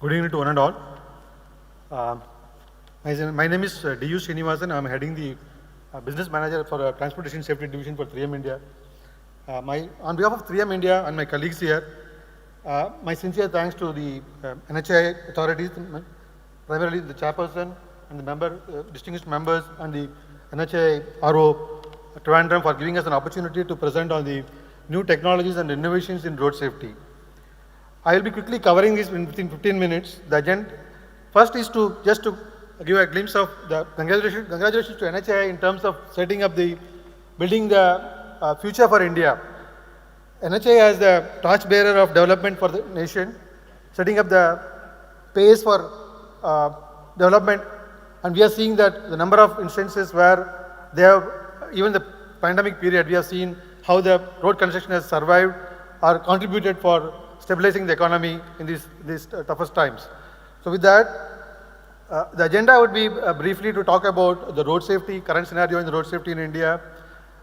Good evening to one and all. My name is D.U. Srinivasan. I am heading the business manager for Transportation Safety Division for 3M India. On behalf of 3M India and my colleagues here, my sincere thanks to the NHAI authorities, primarily the chairperson and the distinguished members and the NHAI RO Trivandrum for giving us an opportunity to present on the new technologies and innovations in road safety. I will be quickly covering this within 15 minutes. The agenda first is to give a glimpse of the congratulations to NHAI in terms of building the future for India. NHAI as the torchbearer of development for the nation, setting up the pace for development, and we are seeing that the number of instances where they have, even the pandemic period, we have seen how the road construction has survived or contributed for stabilizing the economy in these toughest times. So with that, the agenda would be briefly to talk about the road safety, current scenario in the road safety in India,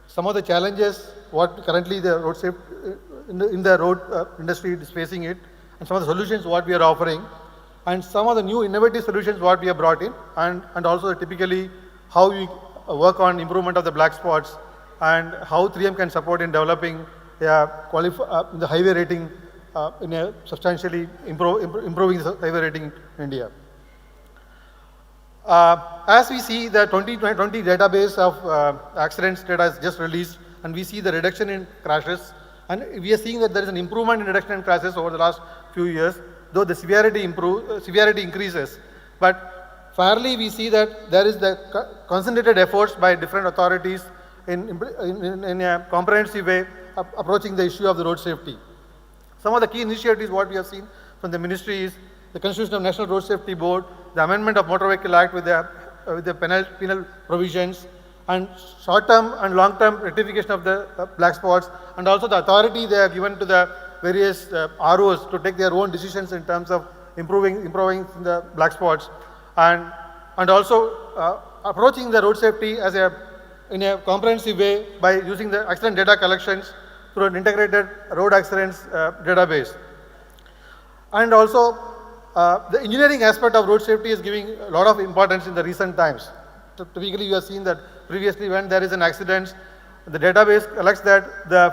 some of the challenges what currently the road safety in the road industry is facing it, and some of the solutions what we are offering, and some of the new innovative solutions what we have brought in, and also typically how we work on improvement of the black spots and how 3M can support in developing the highway rating in a substantially improving the highway rating in India. As we see, the 2020 database of accidents data is just released, and we see the reduction in crashes, and we are seeing that there is an improvement in reduction in crashes over the last few years, though the severity increases. But fairly, we see that there is the concentrated efforts by different authorities in a comprehensive way approaching the issue of the road safety. Some of the key initiatives what we have seen from the ministry is the Constitution of National Road Safety Board, the amendment of Motor Vehicle Act with the penal provisions, and short-term and long-term rectification of the black spots, and also the authority they have given to the various ROs to take their own decisions in terms of improving the black spots, and also approaching the road safety in a comprehensive way by using the accident data collections through an integrated road accidents database. And also, the engineering aspect of road safety is giving a lot of importance in the recent times. Typically, you have seen that previously when there is an accident, the database collects that the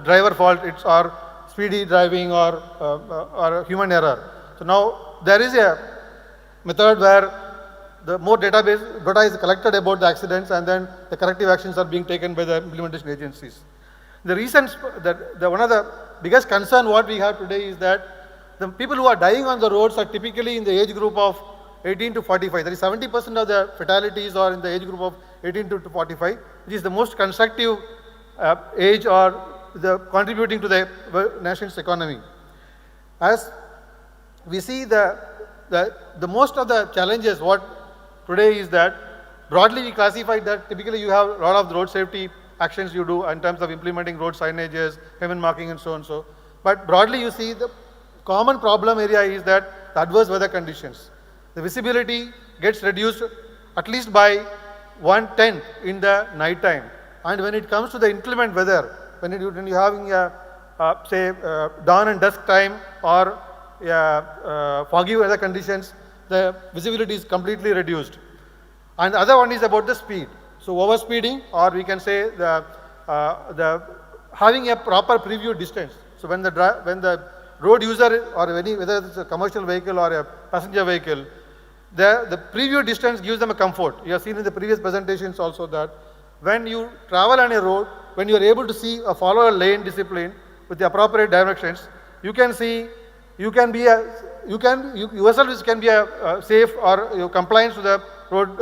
driver fault, it's or speedy driving or human error. So now there is a method where the more data is collected about the accidents, and then the corrective actions are being taken by the implementation agencies. The reasons that one of the biggest concern what we have today is that the people who are dying on the roads are typically in the age group of 18 to 45. That is 70% of the fatalities are in the age group of 18 to 45, which is the most constructive age or the contributing to the nation's economy. As we see the most of the challenges what today is that broadly we classified that typically you have a lot of road safety actions you do in terms of implementing road signages, pavement marking and so and so. But broadly you see the common problem area is that the adverse weather conditions. The visibility gets reduced at least by 1/10 in the night time. And when it comes to the inclement weather, when you're having dawn and dusk time or foggy weather conditions, the visibility is completely reduced. And the other one is about the speed. So overspeeding, or we can say the having a proper preview distance. So when the road user or whether it's a commercial vehicle or a passenger vehicle, the preview distance gives them a comfort. You have seen in the previous presentations also that when you travel on a road, when you are able to see follow a lane discipline with the appropriate directions, you yourself can be a safe or compliance to the road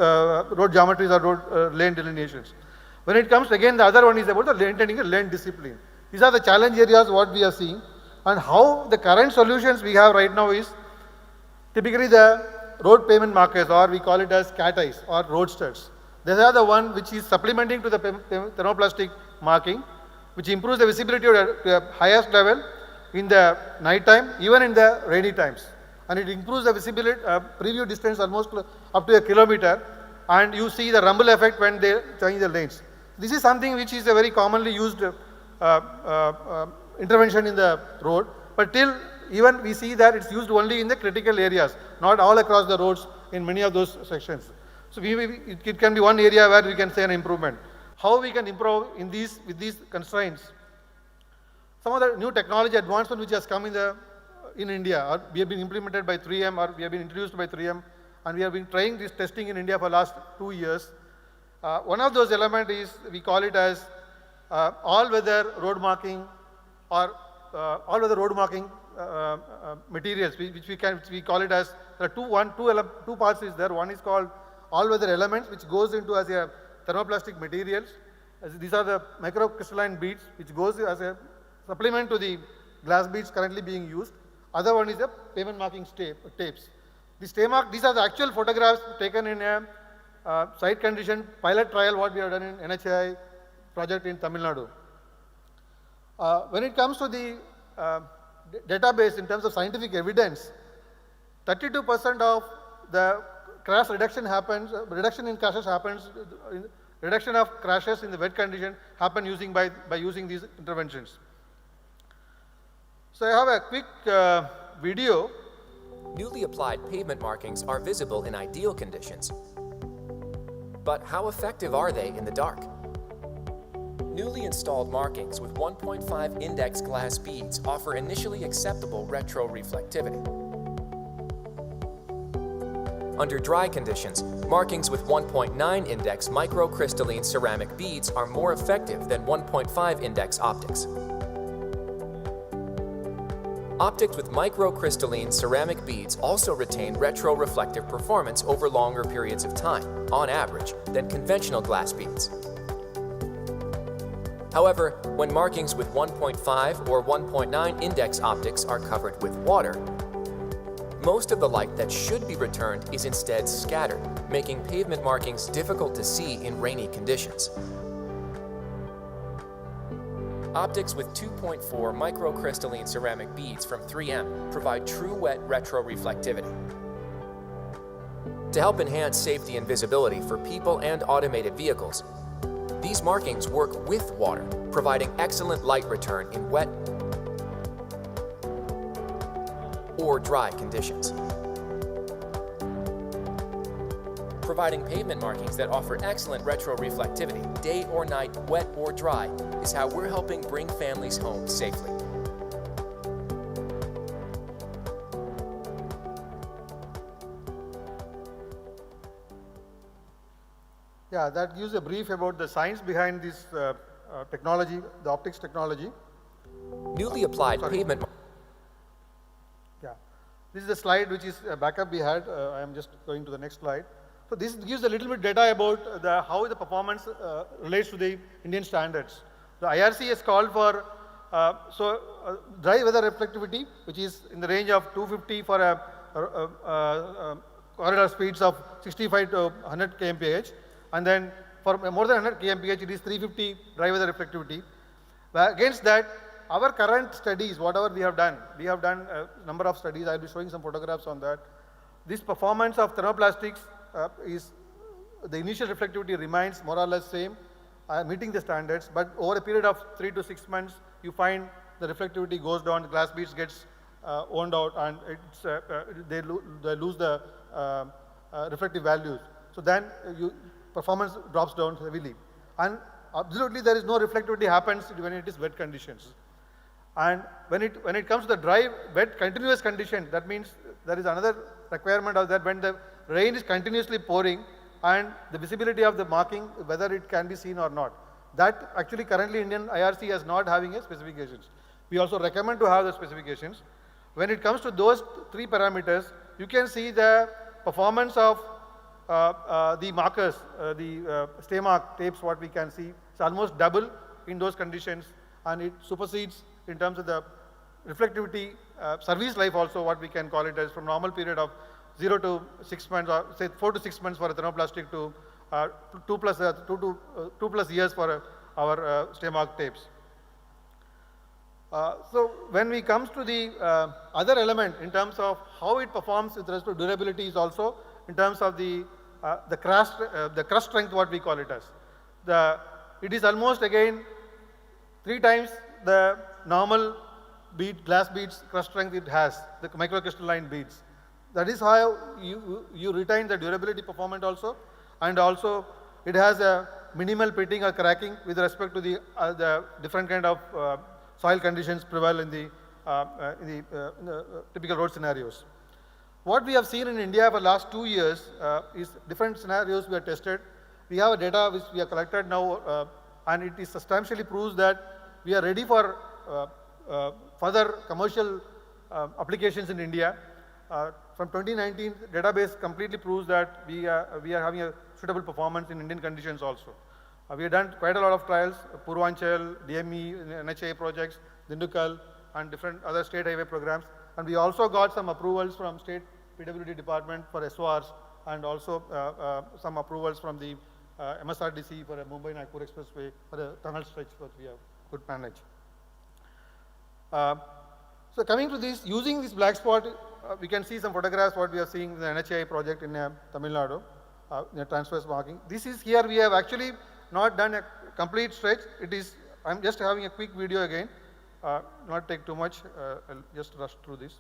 geometries or road lane delineations. When it comes again, the other one is about the maintaining a lane discipline. These are the challenge areas what we are seeing, and how the current solutions we have right now is typically the road pavement markers, or we call it as cat eyes or road studs. These are the one which is supplementing to the thermoplastic marking, which improves the visibility to the highest level in the night time, even in the rainy times. And it improves the visibility, preview distance almost up to 1 kilometer, and you see the rumble effect when they change the lanes. This is something which is a very commonly used intervention in the road, but till even we see that it's used only in the critical areas, not all across the roads in many of those sections. So it can be one area where we can say an improvement. How we can improve in with these constraints? Some of the new technology advancement which has come in India, or we have been implemented by 3M, or we have been introduced by 3M, and we have been trying this testing in India for the last 2 years. One of those elements is, we call it as all-weather road marking, or all-weather road marking materials, which we call it as, there are two parts is there. One is called all-weather elements, which goes into as a thermoplastic materials. These are the microcrystalline beads, which goes as a supplement to the glass beads currently being used. Other one is the pavement marking tapes. These are the actual photographs taken in a site condition pilot trial what we have done in NHAI project in Tamil Nadu. When it comes to the database in terms of scientific evidence, 32% of the crash reduction happens, reduction in crashes happens, reduction of crashes in the wet condition happen by using these interventions. So I have a quick video. Newly applied pavement markings are visible in ideal conditions. But how effective are they in the dark? Newly installed markings with 1.5 index glass beads offer initially acceptable retroreflectivity. Under dry conditions, markings with 1.9 index microcrystalline ceramic beads are more effective than 1.5 index optics. Optics with microcrystalline ceramic beads also retain retroreflective performance over longer periods of time, on average, than conventional glass beads. However, when markings with 1.5 or 1.9 index optics are covered with water, most of the light that should be returned is instead scattered, making pavement markings difficult to see in rainy conditions. Optics with 2.4 microcrystalline ceramic beads from 3M provide true wet retroreflectivity. To help enhance safety and visibility for people and automated vehicles, these markings work with water, providing excellent light return in wet or dry conditions. Providing pavement markings that offer excellent retroreflectivity, day or night, wet or dry, is how we're helping bring families home safely. Yeah, that gives a brief about the science behind this technology, the optics technology. Newly applied pavement. Yeah, this is the slide which is a backup we had. I am just going to the next slide. So this gives a little bit data about how the performance relates to the Indian standards. The IRC has called for dry weather reflectivity, which is in the range of 250 for a corridor speeds of 65 to 100 kmph, and then for more than 100 kmph, it is 350 dry weather reflectivity. Against that, our current studies, whatever we have done a number of studies. I will be showing some photographs on that. This performance of thermoplastics is the initial reflectivity remains more or less same, meeting the standards, but over a period of 3 to 6 months, you find the reflectivity goes down, the glass beads gets owned out, and they lose the reflective values. So then performance drops down heavily, and absolutely there is no reflectivity happens when it is wet conditions. And when it comes to the dry, wet, continuous condition, that means there is another requirement of that when the rain is continuously pouring and the visibility of the marking, whether it can be seen or not. That actually currently Indian IRC is not having a specifications. We also recommend to have the specifications. When it comes to those 3 parameters, you can see the performance of the markers, the stay mark tapes, what we can see. It's almost double in those conditions, and it supersedes in terms of the reflectivity, service life also, what we can call it as, from normal period of 0 to 6 months, or say 4 to 6 months for a thermoplastic to 2 plus years for our stay mark tapes. So when we comes to the other element in terms of how it performs with respect to durability is also in terms of the crust strength, what we call it as. It is almost again 3 times the normal glass beads crust strength it has, the microcrystalline beads. That is how you retain the durability performance also, and also it has a minimal pitting or cracking with respect to the different kind of soil conditions prevail in the typical road scenarios. What we have seen in India for the last 2 years is different scenarios we have tested. We have data which we have collected now, and it is substantially proves that we are ready for further commercial applications in India. From 2019, database completely proves that we are having a suitable performance in Indian conditions also. We have done quite a lot of trials, Purvanchal, DME, NHAI projects, Dindukal, and different other state highway programs. And we also got some approvals from state PWD department for SORs, and also some approvals from the MSRDC for a Mumbai-Nagpur expressway for a tunnel stretch that we have could manage. So coming to this, using this black spot, we can see some photographs what we are seeing in the NHAI project in Tamil Nadu, in a transverse marking. This is here we have actually not done a complete stretch. It is, I'm just having a quick video again, not take too much, I'll just rush through this.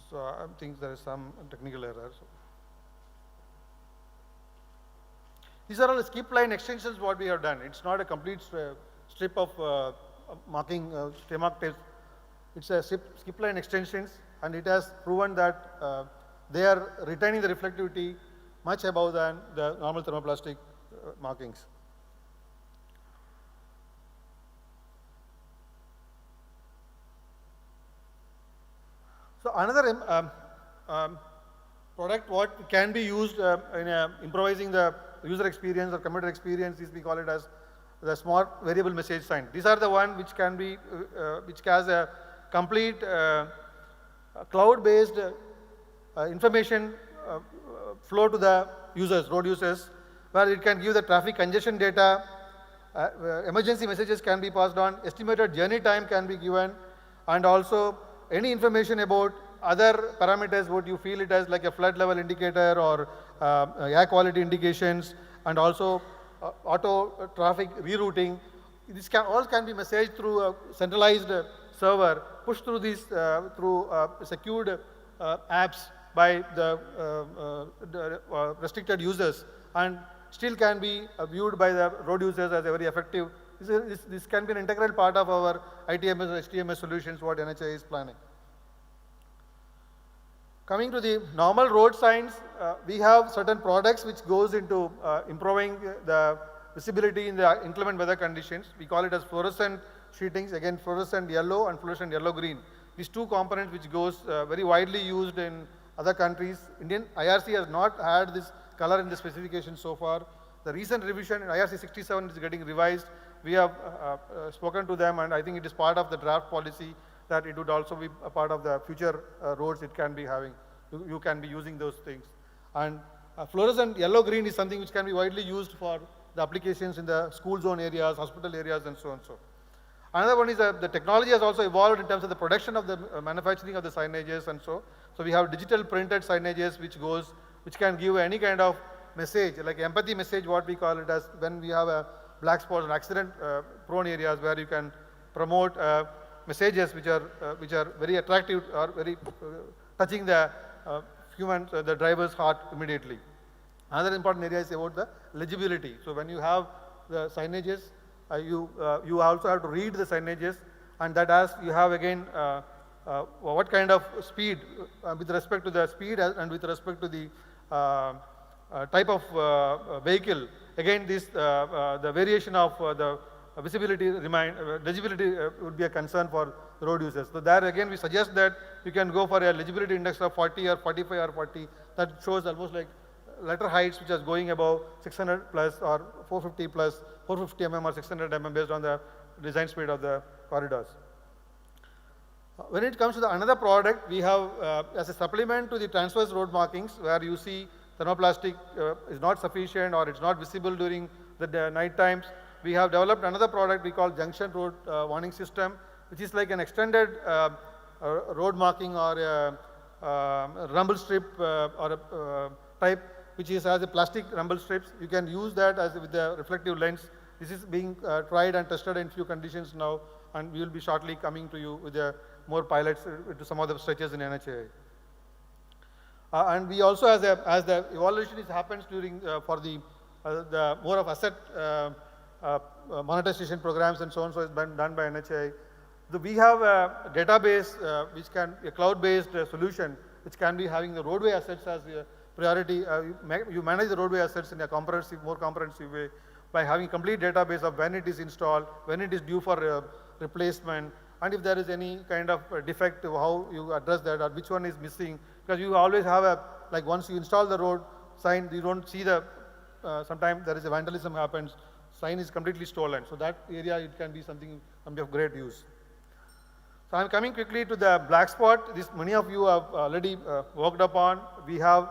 So I think there is some technical error. So these are all skip line extensions what we have done. It's not a complete strip of marking, stay mark test. It's a skip line extensions, and it has proven that they are retaining the reflectivity much above than the normal thermoplastic markings. So another product what can be used in improvising the user experience or commuter experience is we call it as the smart variable message sign. These are the one which can be which has a complete cloud-based information flow to the users, road users, where it can give the traffic congestion data, emergency messages can be passed on, estimated journey time can be given, and also any information about other parameters what you feel it as like a flood level indicator or air quality indications, and also auto traffic rerouting. This all can be messaged through a centralized server, pushed through these through secured apps by the restricted users, and still can be viewed by the road users as a very effective. This can be an integral part of our ITMS or HTMS solutions what NHAI is planning. Coming to the normal road signs, we have certain products which goes into improving the visibility in the inclement weather conditions. We call it as fluorescent sheetings, again fluorescent yellow and fluorescent yellow-green. These two components which goes very widely used in other countries. Indian IRC has not had this color in the specification so far. The recent revision in IRC 67 is getting revised. We have spoken to them, and I think it is part of the draft policy that it would also be a part of the future roads it can be having. You can be using those things. And fluorescent yellow-green is something which can be widely used for the applications in the school zone areas, hospital areas, and so on. So another one is the technology has also evolved in terms of the production of the manufacturing of the signages, and so we have digital printed signages which can give any kind of message, like empathy message, what we call it as, when we have a black spots and accident prone areas where you can promote messages which are very attractive or very touching the the driver's heart immediately. Another important area is about the legibility. So when you have the signages, you also have to read the signages, and that as you have again what kind of speed with respect to the speed and with respect to the type of vehicle. Again, this the variation of the visibility legibility would be a concern for the road users. So there again we suggest that you can go for a legibility index of 40 or 45 or 40. That shows almost like letter heights which is going above 600 plus or 450 plus, 450 mm or 600 mm based on the design speed of the corridors. When it comes to the another product, we have as a supplement to the transverse road markings, where you see thermoplastic is not sufficient or it's not visible during the night times. We have developed another product we call junction road warning system, which is like an extended road marking or a rumble strip or a type, which is as a plastic rumble strips. You can use that as with the reflective lens. This is being tried and tested in few conditions now, and we will be shortly coming to you with more pilots to some of the stretches in NHAI. And we also, as the evaluation happens during for the more of asset monetization programs and so on, so it's been done by NHAI. We have a database which can a cloud-based solution which can be having the roadway assets as a priority. You manage the roadway assets in a more comprehensive way by having complete database of when it is installed, when it is due for replacement, and if there is any kind of defect, how you address that, or which one is missing. Because you always have like once you install the road sign, you don't see sometimes there is a vandalism happens, sign is completely stolen. So that area, it can be something of great use. So I'm coming quickly to the black spot. This many of you have already worked upon. We have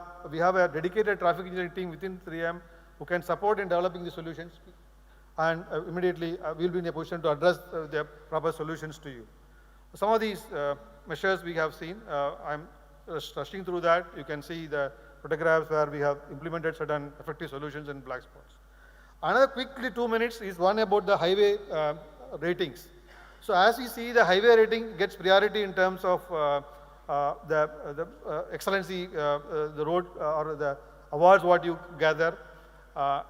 a dedicated traffic engineering team within 3M who can support in developing the solutions, and immediately we'll be in a position to address the proper solutions to you. Some of these measures we have seen. I'm rushing through that. You can see the photographs where we have implemented certain effective solutions in black spots. Another quickly 2 minutes is one about the highway ratings. So as we see, the highway rating gets priority in terms of the excellency, the road or the awards what you gather.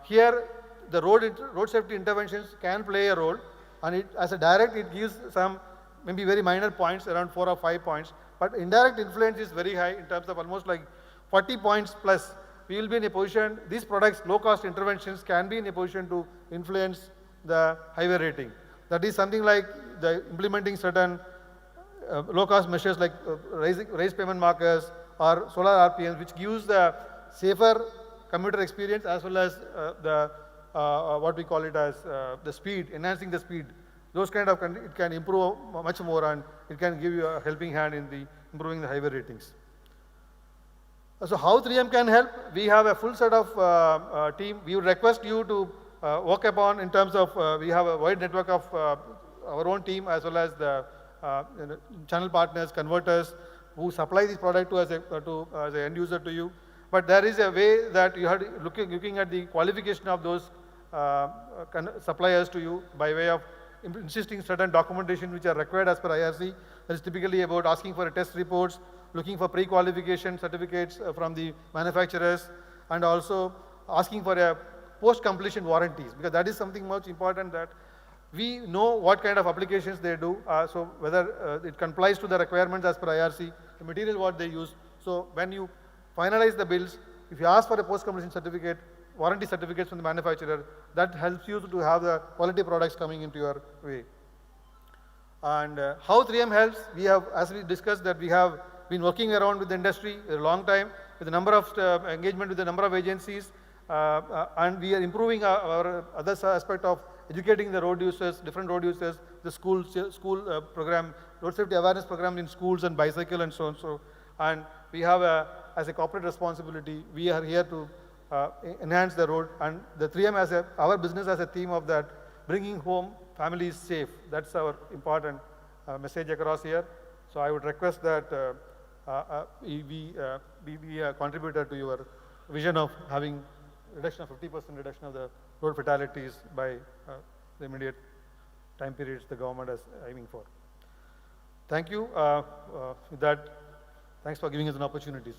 Here, the road safety interventions can play a role, and as a direct, it gives some maybe very minor points, around 4 or 5 points. But indirect influence is very high in terms of almost like 40 points plus. We will be in a position, these products, low-cost interventions can be in a position to influence the highway rating. That is something like implementing certain low-cost measures like raised payment markers or solar RPMs, which gives the safer commuter experience as well as what we call it as the speed, enhancing the speed. Those kind of, it can improve much more, and it can give you a helping hand in improving the highway ratings. So how 3M can help? We have a full set of team. We would request you to work upon in terms of, we have a wide network of our own team as well as the channel partners, converters who supply this product as an end user to you. But there is a way that you have looking at the qualification of those suppliers to you by way of insisting certain documentation which are required as per IRC. That is typically about asking for test reports, looking for pre-qualification certificates from the manufacturers, and also asking for a post-completion warranties, because that is something much important, that we know what kind of applications they do, so whether it complies to the requirements as per IRC, the material what they use. So when you finalize the bills, if you ask for a post-completion certificate, warranty certificates from the manufacturer, that helps you to have the quality products coming into your way. And how 3M helps, we have, as we discussed, that we have been working around with the industry a long time, with a number of engagement with a number of agencies, and we are improving our other aspect of educating the road users, different road users, the school program, road safety awareness program in schools and bicycle and so on. And we have, as a corporate responsibility, we are here to enhance the road, and the 3M our business as a theme of that, bringing home families safe. That's our important message across here. So I would request that we be a contributor to your vision of having reduction of 50% reduction of the road fatalities by the immediate time periods the government is aiming for. Thank you. With that, thanks for giving us an opportunity.